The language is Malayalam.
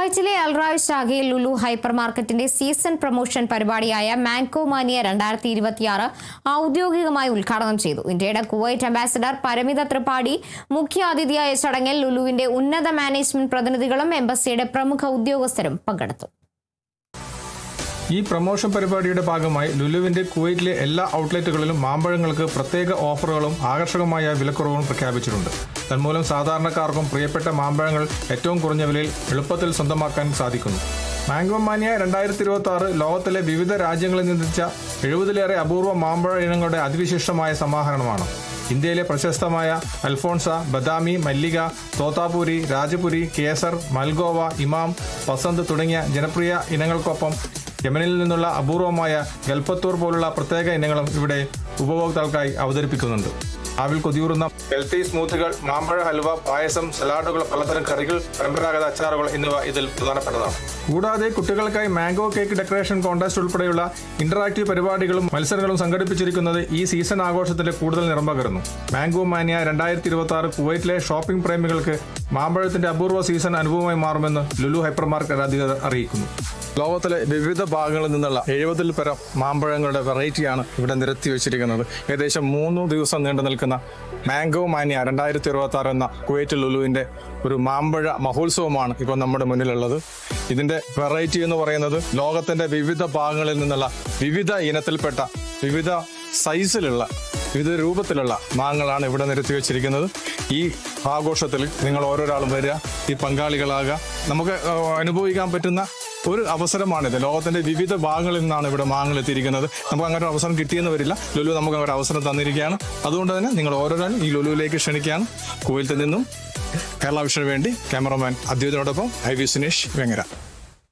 കുവൈറ്റിലെ അൽറായ് ശാഖയിൽ ലുലു ഹൈപ്പർ മാർക്കറ്റിന്റെ സീസൺ പ്രൊമോഷൻ പരിപാടിയായ മാംഗോ മാനിയ 2026 ഔദ്യോഗികമായി ഉദ്ഘാടനം ചെയ്തു. ഇന്ത്യയുടെ കുവൈറ്റ് അംബാസിഡർ പരിമിത ത്രിപാഠി മുഖ്യാതിഥിയായ ചടങ്ങിൽ ലുലുവിന്റെ ഉന്നത മാനേജ്മെന്റ് പ്രതിനിധികളും എംബസിയുടെ പ്രമുഖ ഉദ്യോഗസ്ഥരും പങ്കെടുത്തു. ഈ പ്രൊമോഷൻ പരിപാടിയുടെ ഭാഗമായി ലുലുവിന്റെ കുവൈറ്റിലെ എല്ലാ ഔട്ട്ലെറ്റുകളിലും മാമ്പഴങ്ങൾക്ക് പ്രത്യേക ഓഫറുകളും ആകർഷകമായ വിലക്കുറവും പ്രഖ്യാപിച്ചിട്ടുണ്ട്. തന്മൂലം സാധാരണക്കാർക്കും പ്രിയപ്പെട്ട മാമ്പഴങ്ങൾ ഏറ്റവും കുറഞ്ഞ വിലയിൽ എളുപ്പത്തിൽ സ്വന്തമാക്കാൻ സാധിക്കുന്നു. മാംഗോ മാനിയ 2026 ലോകത്തിലെ വിവിധ രാജ്യങ്ങളിൽ നിന്നെത്തിച്ച 70-ലേറെ അപൂർവ മാമ്പഴ ഇനങ്ങളുടെ അതിവിശിഷ്ടമായ സമാഹരണമാണ്. ഇന്ത്യയിലെ പ്രശസ്തമായ അൽഫോൺസ, ബദാമി, മല്ലിക, തോത്താപൂരി, രാജപുരി, കേസർ, മൽഗോവ, ഇമാം, പസന്ത് തുടങ്ങിയ ജനപ്രിയ ഇനങ്ങൾക്കൊപ്പം യമനിൽ നിന്നുള്ള അപൂർവമായ ഗൽപത്തൂർ പോലുള്ള പ്രത്യേക ഇനങ്ങളും ഇവിടെ ഉപഭോക്താക്കൾക്കായി അവതരിപ്പിക്കുന്നുണ്ട്. ആവിൽ കൊതിയൂറുന്ന ഹെൽത്തി സ്മൂത്തുകൾ, മാമ്പഴ ഹൽവ, പായസം, സലാഡുകൾ, പലതരം കറികൾ, പരമ്പരാഗത അച്ചാറുകൾ എന്നിവ ഇതിൽ പ്രധാനപ്പെട്ടതാണ്. കൂടാതെ കുട്ടികൾക്കായി മാംഗോ കേക്ക് ഡെക്കറേഷൻ കോൺടെസ്റ്റ് ഉൾപ്പെടെയുള്ള ഇന്ററാക്റ്റീവ് പരിപാടികളും മത്സരങ്ങളും സംഘടിപ്പിച്ചിരിക്കുന്നത് ഈ സീസൺ ആഘോഷത്തിന്റെ കൂടുതൽ നിറം പകരുന്നു. മാംഗോ മാനിയ 2026 കുവൈറ്റിലെ ഷോപ്പിംഗ് പ്രേമികൾക്ക് മാമ്പഴത്തിന്റെ അപൂർവ സീസൺ അനുഭവമായി മാറുമെന്ന് ലുലു ഹൈപ്പർ മാർക്കറ്റ് അധികൃതർ അറിയിക്കുന്നു. ലോകത്തിലെ വിവിധ ഭാഗങ്ങളിൽ നിന്നുള്ള 70-ൽ പരം മാമ്പഴങ്ങളുടെ വെറൈറ്റിയാണ് ഇവിടെ നിരത്തി വെച്ചിരിക്കുന്നത്. ഏകദേശം 3 ദിവസം നീണ്ടു നിൽക്കുന്ന മാംഗോ മാനിയ 2026 എന്ന കുവൈറ്റ് ലുലുവിന്റെ ഒരു മാമ്പഴ മഹോത്സവമാണ് ഇപ്പോൾ നമ്മുടെ മുന്നിലുള്ളത്. ഇതിന്റെ വെറൈറ്റി എന്ന് പറയുന്നത് ലോകത്തിന്റെ വിവിധ ഭാഗങ്ങളിൽ നിന്നുള്ള വിവിധ ഇനത്തിൽപ്പെട്ട വിവിധ സൈസിലുള്ള വിവിധ രൂപത്തിലുള്ള മാങ്ങകളാണ് ഇവിടെ നിരത്തി വെച്ചിരിക്കുന്നത്. ഈ ആഘോഷത്തിൽ നിങ്ങൾ ഓരോരാളും വരിക, ഈ പങ്കാളികളാകുക. നമുക്ക് അനുഭവിക്കാൻ പറ്റുന്ന ഒരു അവസരമാണിത്. ലോകത്തിന്റെ വിവിധ ഭാഗങ്ങളിൽ നിന്നാണ് ഇവിടെ മാങ്ങകൾ എത്തിയിരിക്കുന്നത്. നമുക്ക് അങ്ങനെ ഒരു അവസരം കിട്ടിയെന്ന് വരില്ല. ലുലു നമുക്ക് ഒരു അവസരം തന്നിരിക്കുകയാണ്. അതുകൊണ്ട് തന്നെ നിങ്ങൾ ഓരോരാളും ഈ ലുലുവിലേക്ക് ക്ഷണിക്കുകയാണ്. കുവൈറ്റിൽ നിന്നും കേരള വിഷന് വേണ്ടി ക്യാമറമാൻ അദ്വൈതിനോടൊപ്പം IV സുനേഷ് വെങ്ങര.